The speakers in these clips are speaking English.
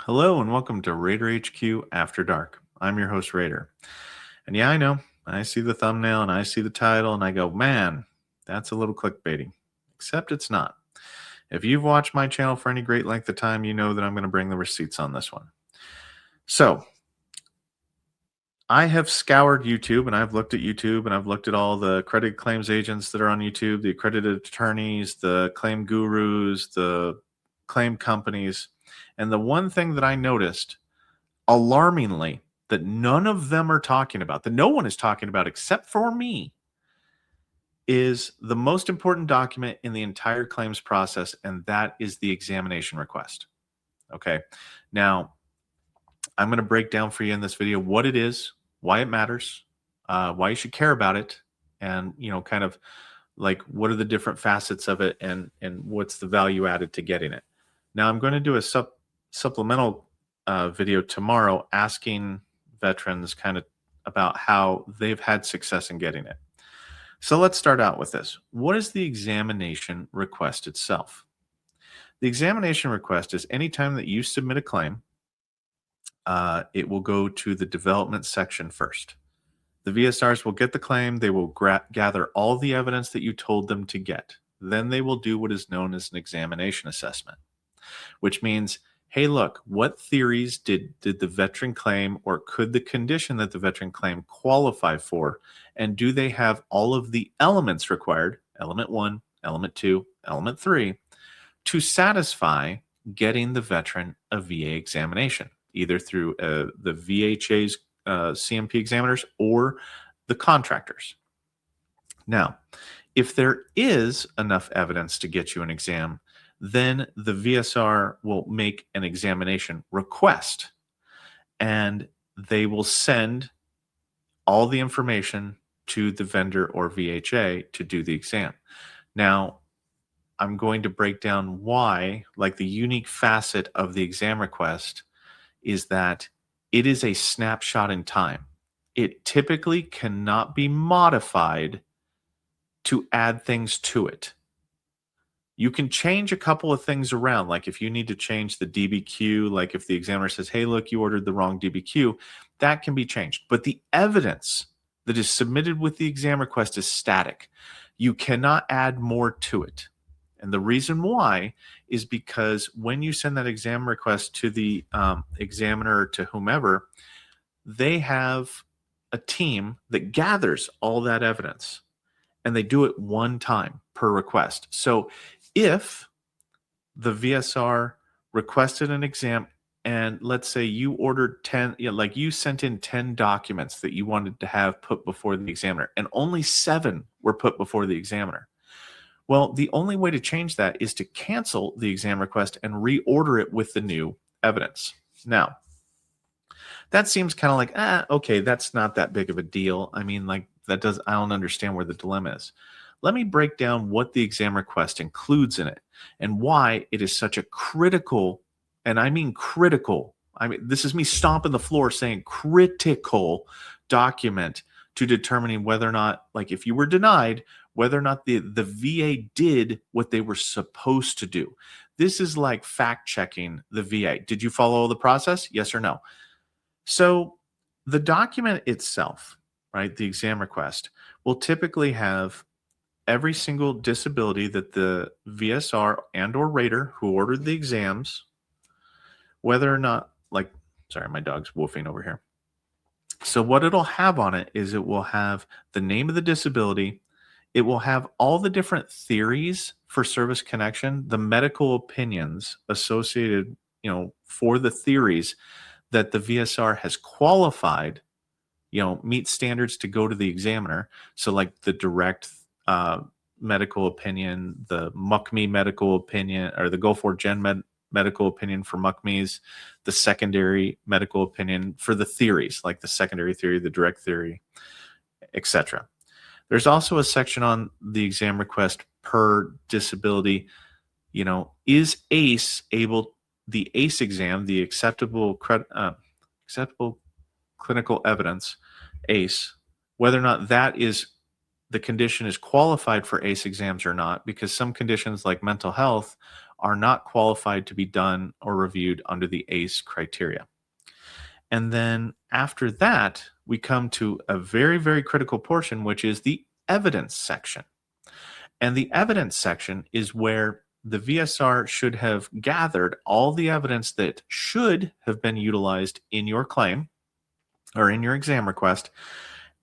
Hello and welcome to Raider HQ After Dark. I'm your host, Raider. And yeah, I know, I see the thumbnail and I see the title and I go, man, that's a little clickbaity. Except it's not. If you've watched my channel for any great length of time, you know that I'm going to bring the receipts on this one. So, I have scoured YouTube and I've looked at YouTube and I've looked at all the accredited claims agents that are on YouTube, the accredited attorneys, the claim gurus, the claim companies. And the one thing that I noticed alarmingly that none of them are talking about, that no one is talking about except for me, is the most important document in the entire claims process, and that is the examination request. Okay. Now, I'm going to break down for you in this video what it is, why it matters, why you should care about it, and kind of like what are the different facets of it, and what's the value added to getting it. Now, I'm going to do a supplemental video tomorrow asking veterans kind of about how they've had success in getting it. So let's start out with this. What is the examination request itself? The examination request is anytime that you submit a claim, it will go to the development section first. The VSRs will get the claim. They will gather all the evidence that you told them to get. Then they will do what is known as an examination assessment, which means, hey, look, what theories did the veteran claim, or could the condition that the veteran claim qualify for? And do they have all of the elements required, element 1, element 2, element 3, to satisfy getting the veteran a VA examination, either through the VHA's CMP examiners or the contractors. Now, if there is enough evidence to get you an exam, then the VSR will make an examination request, and they will send all the information to the vendor or VHA to do the exam. Now, I'm going to break down why, like the unique facet of the exam request is that it is a snapshot in time. It typically cannot be modified to add things to it. You can change a couple of things around, like if you need to change the DBQ, like if the examiner says, hey, look, you ordered the wrong DBQ, that can be changed. But the evidence that is submitted with the exam request is static. You cannot add more to it. And the reason why is because when you send that exam request to the examiner or to whomever, they have a team that gathers all that evidence, and they do it one time per request. So if the VSR requested an exam, and let's say you ordered 10, like you sent in 10 documents that you wanted to have put before the examiner, and only 7 were put before the examiner. Well, the only way to change that is to cancel the exam request and reorder it with the new evidence. Now, that seems kind of like, okay, that's not that big of a deal. I mean, like I don't understand where the dilemma is. Let me break down what the exam request includes in it and why it is such a critical, and I mean critical, this is me stomping the floor saying critical document to determining whether or not, like if you were denied, whether or not the VA did what they were supposed to do. This is like fact checking the VA. Did you follow the process? Yes or no? So the document itself, right, the exam request, will typically have every single disability that the VSR and or rater who ordered the exams, whether or not, like, sorry, my dog's woofing over here. So what it'll have on it is it will have the name of the disability. It will have all the different theories for service connection, the medical opinions associated, for the theories that the VSR has qualified, meet standards to go to the examiner. So like the direct medical opinion, the MUCME medical opinion, or the Go4Gen medical opinion for MUCMEs, the secondary medical opinion for the theories, like the secondary theory, the direct theory, etc. There's also a section on the exam request per disability. Is ACE the ACE exam, the acceptable clinical evidence, ACE, whether or not the condition is qualified for ACE exams or not, because some conditions like mental health are not qualified to be done or reviewed under the ACE criteria. And then after that, we come to a very, very critical portion, which is the evidence section. And the evidence section is where the VSR should have gathered all the evidence that should have been utilized in your claim or in your exam request,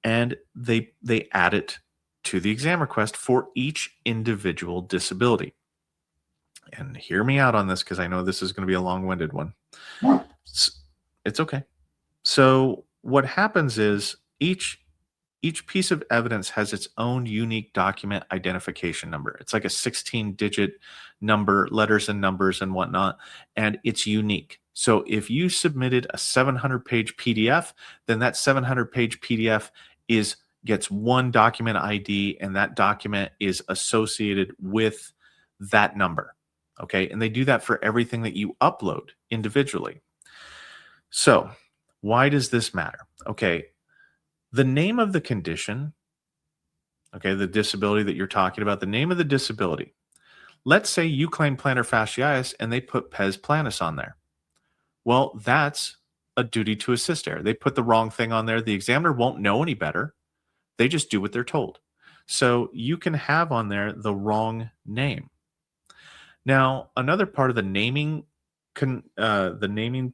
and they add it to the exam request for each individual disability. And hear me out on this because I know this is going to be a long-winded one. It's okay. So what happens is each piece of evidence has its own unique document identification number. It's like a 16-digit number, letters and numbers and whatnot, and it's unique. So if you submitted a 700-page PDF, then that 700-page PDF gets one document ID, and that document is associated with that number. Okay, and they do that for everything that you upload individually. So why does this matter? Okay, the name of the condition, okay, the disability that you're talking about, the name of the disability. Let's say you claim plantar fasciitis and they put pes planus on there. Well, that's a duty to assist error. They put the wrong thing on there. The examiner won't know any better. They just do what they're told. So you can have on there the wrong name. Now, another part of the naming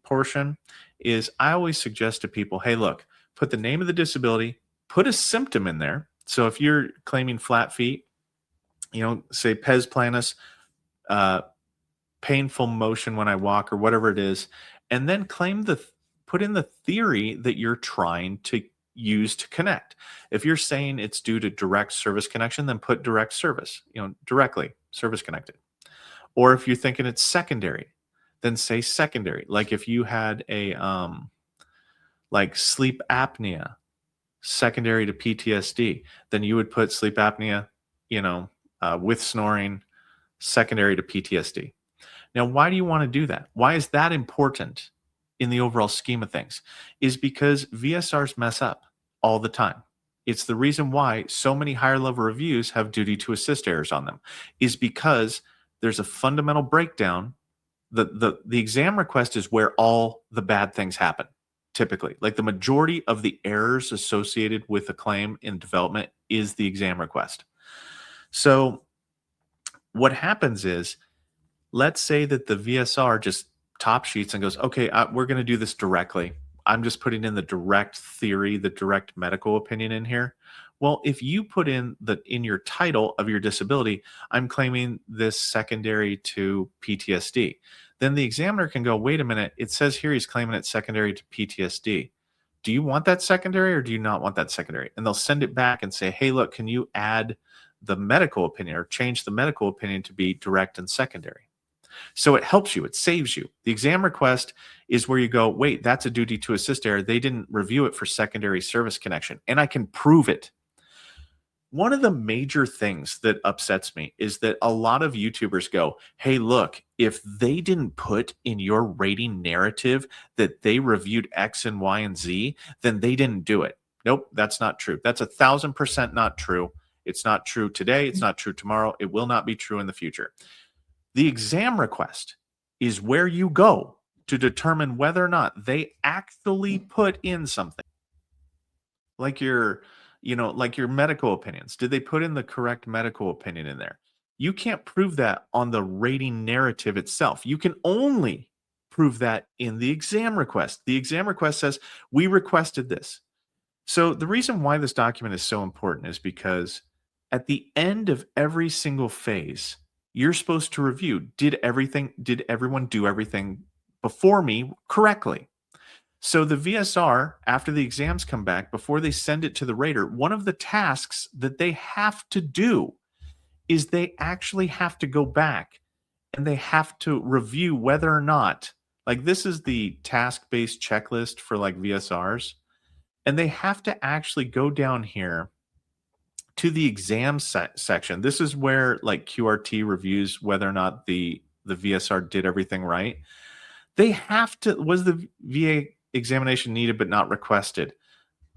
portion is I always suggest to people, hey, look, put the name of the disability, put a symptom in there. So if you're claiming flat feet, say pes planus, painful motion when I walk or whatever it is, and then put in the theory that you're trying to use to connect. If you're saying it's due to direct service connection, then put direct service, directly service connected. Or if you're thinking it's secondary, then say secondary. Like if you had a like sleep apnea secondary to PTSD, then you would put sleep apnea, with snoring secondary to PTSD. Now, why do you want to do that? Why is that important in the overall scheme of things? Is because VSRs mess up all the time. It's the reason why so many higher level reviews have duty to assist errors on them, is because there's a fundamental breakdown. The exam request is where all the bad things happen, typically. Like the majority of the errors associated with a claim in development is the exam request. So what happens is, let's say that the VSR just top sheets and goes, okay, we're going to do this directly. I'm just putting in the direct theory, the direct medical opinion in here. Well, if you put in your title of your disability, I'm claiming this secondary to PTSD, then the examiner can go, wait a minute, it says here he's claiming it secondary to PTSD. Do you want that secondary or do you not want that secondary? And they'll send it back and say, hey, look, can you add the medical opinion or change the medical opinion to be direct and secondary? So it helps you. It saves you. The exam request is where you go, wait, that's a duty to assist error. They didn't review it for secondary service connection, and I can prove it. One of the major things that upsets me is that a lot of YouTubers go, hey, look, if they didn't put in your rating narrative that they reviewed X and Y and Z, then they didn't do it. Nope, that's not true. That's 1,000% not true. It's not true today. It's not true tomorrow. It will not be true in the future. The exam request is where you go to determine whether or not they actually put in something. Like your medical opinions. Did they put in the correct medical opinion in there? You can't prove that on the rating narrative itself. You can only prove that in the exam request. The exam request says, we requested this. So the reason why this document is so important is because at the end of every single phase, you're supposed to review, did everyone do everything before me correctly? So the VSR, after the exams come back, before they send it to the rater, one of the tasks that they have to do is they actually have to go back and they have to review whether or not, like this is the task-based checklist for like VSRs, and they have to actually go down here to the exam section. This is where like QRT reviews whether or not the VSR did everything right. They have to, was the VA examination needed but not requested?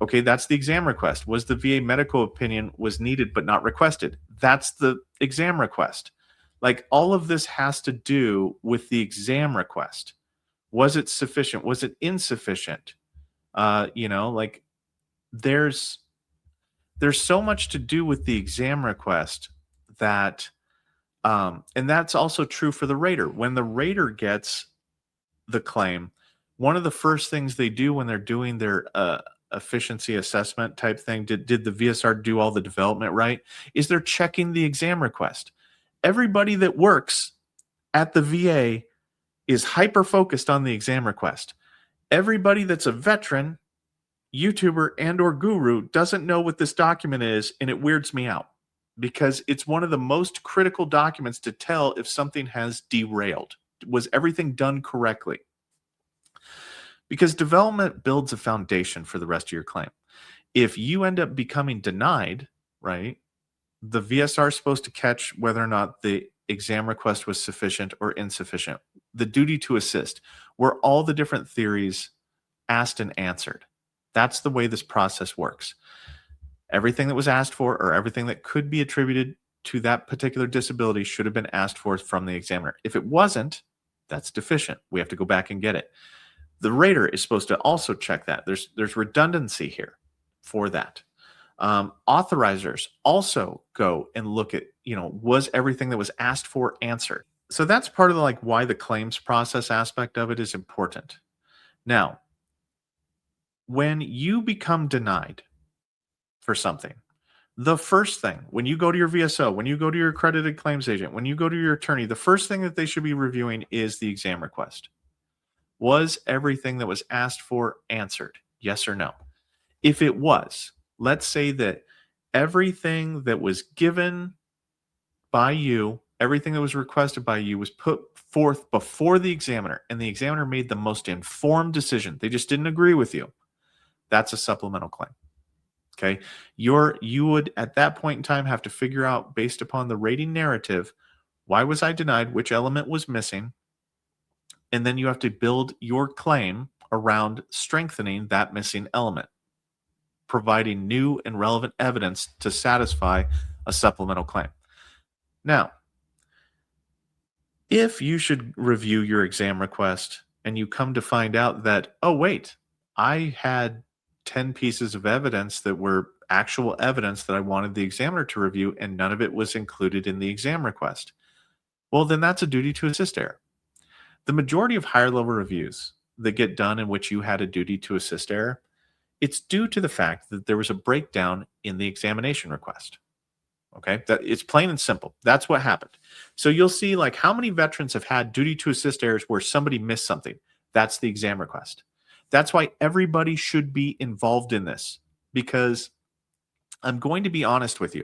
Okay, that's the exam request. Was the VA medical opinion was needed but not requested? That's the exam request. Like all of this has to do with the exam request. Was it sufficient? Was it insufficient? Like there's so much to do with the exam request that and that's also true for the rater. When the rater gets the claim, one of the first things they do when they're doing their efficiency assessment type thing, did the VSR do all the development right, is they're checking the exam request. Everybody that works at the VA is hyper focused on the exam request. Everybody that's a veteran, YouTuber, and or guru doesn't know what this document is, and it weirds me out because it's one of the most critical documents to tell if something has derailed. Was everything done correctly? Because development builds a foundation for the rest of your claim. If you end up becoming denied, right, the VSR is supposed to catch whether or not the exam request was sufficient or insufficient. The duty to assist, were all the different theories asked and answered. That's the way this process works. Everything that was asked for or everything that could be attributed to that particular disability should have been asked for from the examiner. If it wasn't, that's deficient. We have to go back and get it. The rater is supposed to also check that. There's redundancy here for that. Authorizers also go and look at, was everything that was asked for answered? So that's part of the, why the claims process aspect of it is important. Now, when you become denied for something, the first thing, when you go to your VSO, when you go to your accredited claims agent, when you go to your attorney, the first thing that they should be reviewing is the exam request. Was everything that was asked for answered? Yes or no? If it was, let's say that everything that was given by you, everything that was requested by you was put forth before the examiner, and the examiner made the most informed decision. They just didn't agree with you. That's a supplemental claim. Okay. You would at that point in time have to figure out, based upon the rating narrative, why was I denied? Which element was missing? And then you have to build your claim around strengthening that missing element, providing new and relevant evidence to satisfy a supplemental claim. Now, if you should review your exam request and you come to find out that, oh, wait, I had 10 pieces of evidence that were actual evidence that I wanted the examiner to review, and none of it was included in the exam request, well, then that's a duty to assist error. The majority of higher level reviews that get done in which you had a duty to assist error, it's due to the fact that there was a breakdown in the examination request. Okay, that it's plain and simple. That's what happened. So you'll see how many veterans have had duty to assist errors where somebody missed something. That's the exam request. That's why everybody should be involved in this, because I'm going to be honest with you.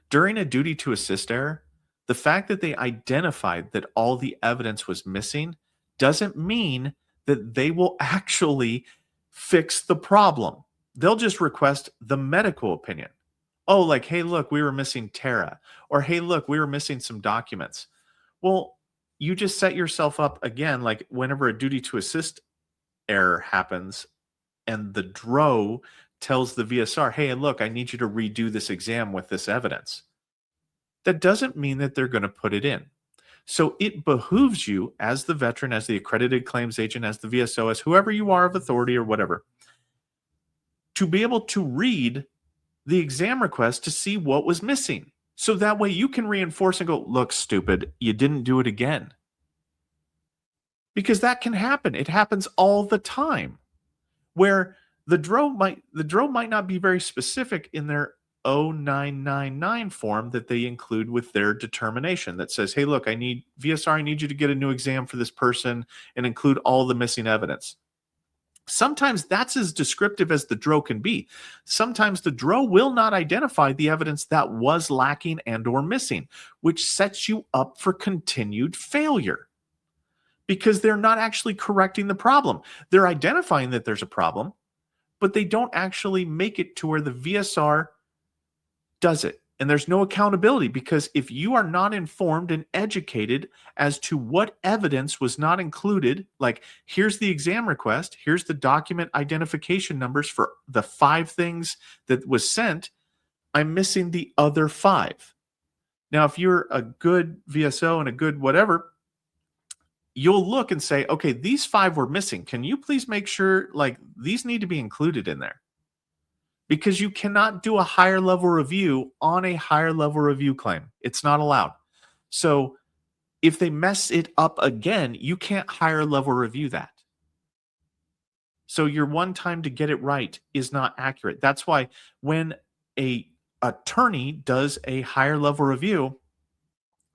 During a duty to assist error, the fact that they identified that all the evidence was missing doesn't mean that they will actually fix the problem. They'll just request the medical opinion. Oh, hey, look, we were missing Tara. Or, hey, look, we were missing some documents. Well, you just set yourself up again, whenever a duty to assist error happens and the DRO tells the VSR, hey, look, I need you to redo this exam with this evidence. That doesn't mean that they're going to put it in. So it behooves you as the veteran, as the accredited claims agent, as the VSO, as whoever you are of authority or whatever, to be able to read the exam request to see what was missing. So that way you can reinforce and go, look, stupid, you didn't do it again. Because that can happen. It happens all the time, where the DRO might not be very specific in their 0999 form that they include with their determination that says, hey, look, I need you to get a new exam for this person and include all the missing evidence. Sometimes that's as descriptive as the DRO can be. Sometimes the DRO will not identify the evidence that was lacking and or missing, which sets you up for continued failure because they're not actually correcting the problem. They're identifying that there's a problem, but they don't actually make it to where the VSR does it. And there's no accountability, because if you are not informed and educated as to what evidence was not included, here's the exam request, here's the document identification numbers for the 5 things that was sent, I'm missing the other 5. Now, if you're a good VSO and a good whatever, you'll look and say, okay, these 5 were missing. Can you please make sure like these need to be included in there? Because you cannot do a higher level review on a higher level review claim. It's not allowed. So if they mess it up again, you can't higher level review that. So your one time to get it right is not accurate. That's why when a attorney does a higher level review,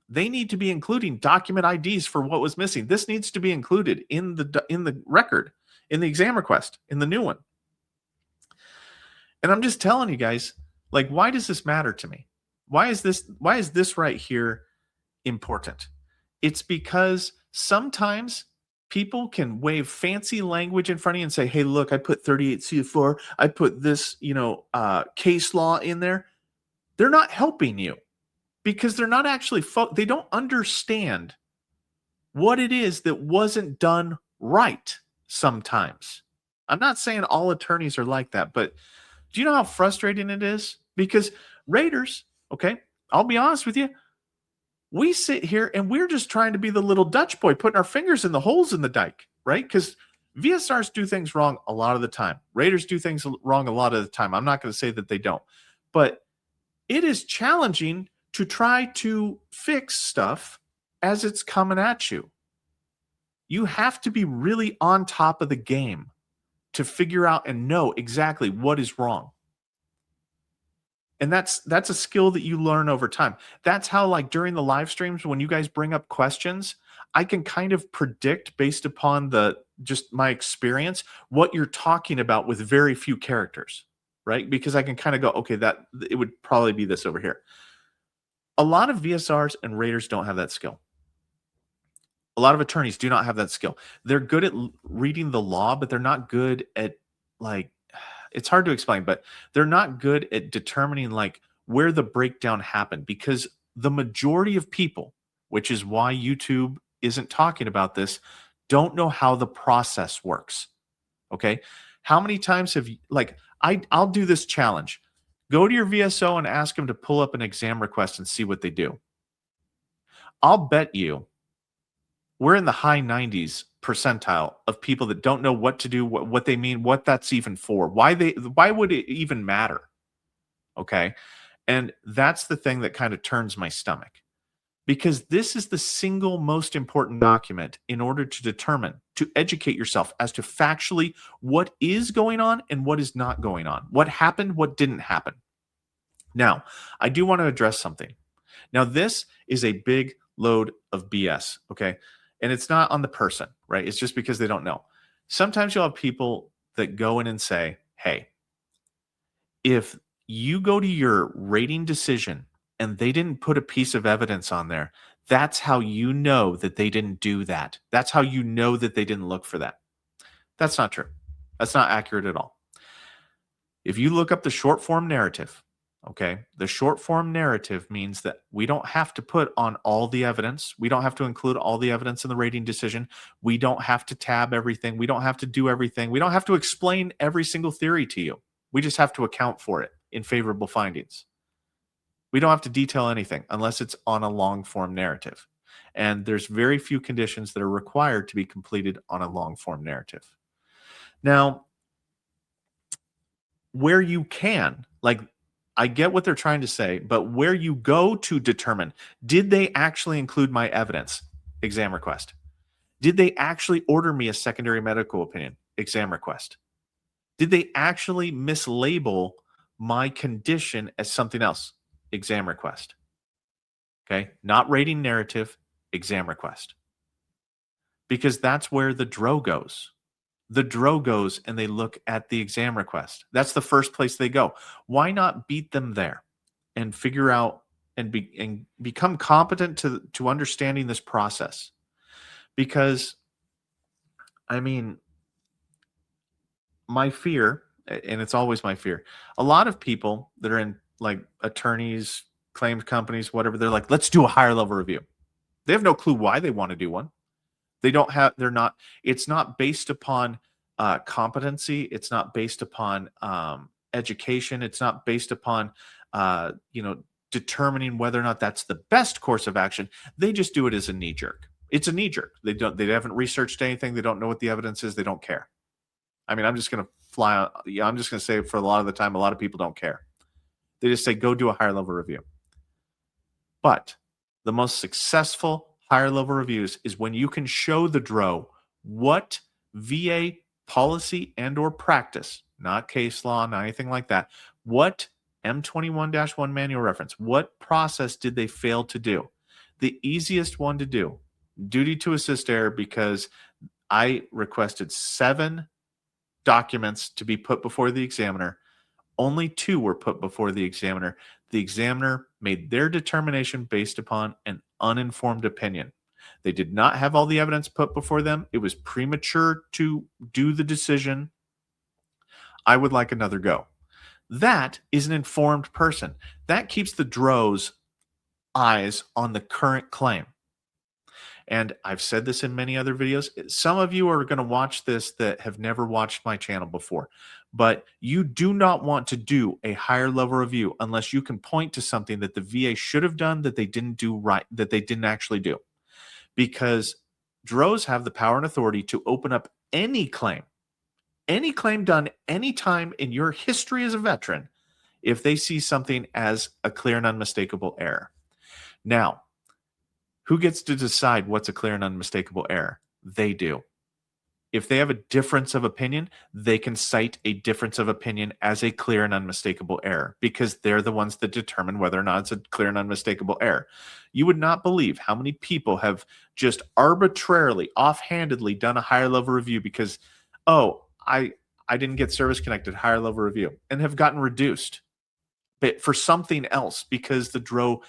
they need to be including document IDs for what was missing. This needs to be included in the record, in the exam request, in the new one. And I'm just telling you guys, like, why does this matter to me? Why is this right here important? It's because sometimes people can wave fancy language in front of you and say, hey, look, I put 38 CFR, I put this, case law in there. They're not helping you because they're not actually, they don't understand what it is that wasn't done right sometimes. I'm not saying all attorneys are like that, but do you know how frustrating it is? Because Raiders, okay, I'll be honest with you, we sit here and we're just trying to be the little Dutch boy putting our fingers in the holes in the dike, right? Because VSRs do things wrong a lot of the time. Raiders do things wrong a lot of the time. I'm not going to say that they don't. But it is challenging to try to fix stuff as it's coming at you. You have to be really on top of the game to figure out and know exactly what is wrong. And that's a skill that you learn over time. That's how, like, during the live streams, when you guys bring up questions, I can kind of predict based upon just my experience what you're talking about with very few characters, right? Because I can kind of go, okay, that it would probably be this over here. A lot of VSRs and Raiders don't have that skill. A lot of attorneys do not have that skill. They're good at reading the law, but they're not good at, like, it's hard to explain, but they're not good at determining like where the breakdown happened, because the majority of people, which is why YouTube isn't talking about this, don't know how the process works. Okay. How many times have you, like, I'll do this challenge. Go to your VSO and ask them to pull up an exam request and see what they do. I'll bet you we're in the high 90s percentile of people that don't know what to do, what they mean, what that's even for, why would it even matter? Okay. And that's the thing that kind of turns my stomach, because this is the single most important document in order to determine, to educate yourself as to factually what is going on and what is not going on, what happened, what didn't happen. Now, I do want to address something. Now, this is a big load of BS. Okay. And it's not on the person, right? It's just because they don't know. Sometimes you'll have people that go in and say, hey, if you go to your rating decision and they didn't put a piece of evidence on there, that's how you know that they didn't do that. That's how you know that they didn't look for that. That's not true. That's not accurate at all. If you look up the short form narrative, okay, the short form narrative means that we don't have to put on all the evidence. We don't have to include all the evidence in the rating decision. We don't have to tab everything. We don't have to do everything. We don't have to explain every single theory to you. We just have to account for it in favorable findings. We don't have to detail anything unless it's on a long form narrative. And there's very few conditions that are required to be completed on a long form narrative. Now, where you can, like, I get what they're trying to say, but where you go to determine, did they actually include my evidence? Exam request. Did they actually order me a secondary medical opinion? Exam request. Did they actually mislabel my condition as something else? Exam request. Okay. Not rating narrative, exam request. Because that's where the DRO goes. The DRO goes and they look at the exam request. That's the first place they go. Why not beat them there and figure out and become competent to understanding this process? Because, I mean, my fear, and it's always my fear, a lot of people that are in, like, attorneys, claims companies, whatever, they're like, let's do a higher level review. They have no clue why they want to do one. It's not based upon competency. It's not based upon education. It's not based upon, determining whether or not that's the best course of action. They just do it as a knee jerk. It's a knee jerk. They haven't researched anything. They don't know what the evidence is. They don't care. I mean, I'm just going to fly out. Yeah, I'm just going to say for a lot of the time, a lot of people don't care. They just say, go do a higher level review. But the most successful higher level reviews is when you can show the DRO what VA policy and or practice, not case law, not anything like that, what M21-1 manual reference, what process did they fail to do? The easiest one to do, duty to assist error, because I requested 7 documents to be put before the examiner. Only 2 were put before the examiner. The examiner made their determination based upon an uninformed opinion. They did not have all the evidence put before them. It was premature to do the decision. I would like another go. That is an informed person. That keeps the DRO's eyes on the current claim. And I've said this in many other videos. Some of you are going to watch this that have never watched my channel before, but you do not want to do a higher level review unless you can point to something that the VA should have done that they didn't do right, that they didn't actually do. Because DROs have the power and authority to open up any claim done anytime in your history as a veteran if they see something as a clear and unmistakable error. Now, who gets to decide what's a clear and unmistakable error? They do. If they have a difference of opinion, they can cite a difference of opinion as a clear and unmistakable error because they're the ones that determine whether or not it's a clear and unmistakable error. You would not believe how many people have just arbitrarily, offhandedly done a higher level review because, oh, I didn't get service connected higher level review and have gotten reduced but for something else because the DRO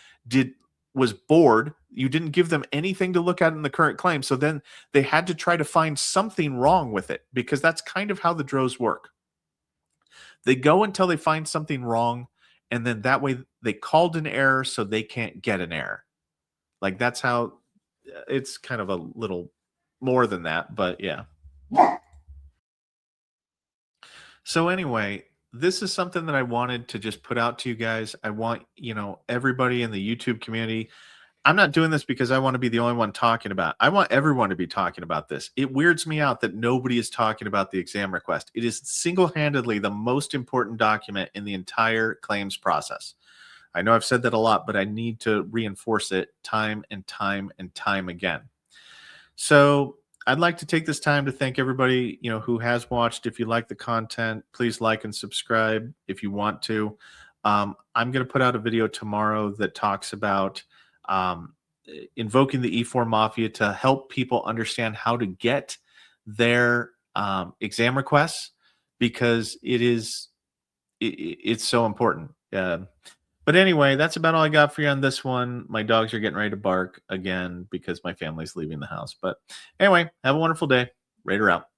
was bored. You didn't give them anything to look at in the current claim. So then they had to try to find something wrong with it because that's kind of how the DROs work. They go until they find something wrong. And then that way they called an error so they can't get an error. Like that's how it's kind of a little more than that, but yeah. So anyway, this is something that I wanted to just put out to you guys. I want, everybody in the YouTube community. I'm not doing this because I want to be the only one talking about it. I want everyone to be talking about this. It weirds me out that nobody is talking about the exam request. It is single-handedly the most important document in the entire claims process. I know I've said that a lot, but I need to reinforce it time and time and time again. So I'd like to take this time to thank everybody, who has watched. If you like the content, please like and subscribe if you want to. I'm going to put out a video tomorrow that talks about invoking the E4 Mafia to help people understand how to get their exam requests because it's so important. But anyway, that's about all I got for you on this one. My dogs are getting ready to bark again because my family's leaving the house. But anyway, have a wonderful day. Raider out.